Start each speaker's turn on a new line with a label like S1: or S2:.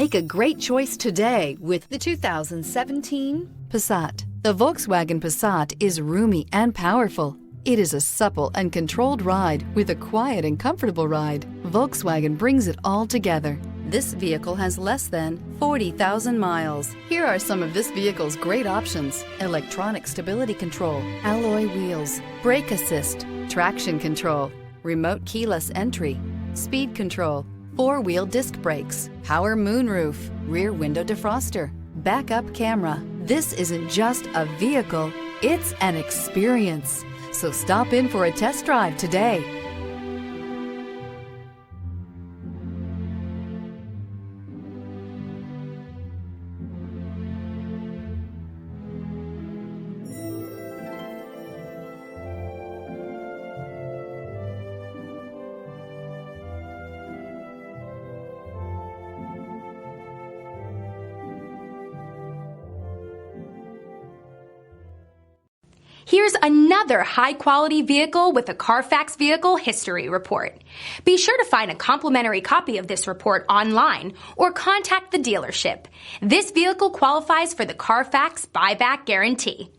S1: Make a great choice today with the 2017 Passat. The Volkswagen Passat is roomy and powerful. It is a supple and controlled ride with a quiet and comfortable ride. Volkswagen brings it all together. This vehicle has less than 40,000 miles. Here are some of this vehicle's great options: electronic stability control, alloy wheels, brake assist, traction control, remote keyless entry, speed control, four-wheel disc brakes, power moonroof, rear window defroster, backup camera. This isn't just a vehicle, it's an experience. So stop in for a test drive today.
S2: Here's another high-quality vehicle with a Carfax Vehicle History Report. Be sure to find a complimentary copy of this report online or contact the dealership. This vehicle qualifies for the Carfax Buyback Guarantee.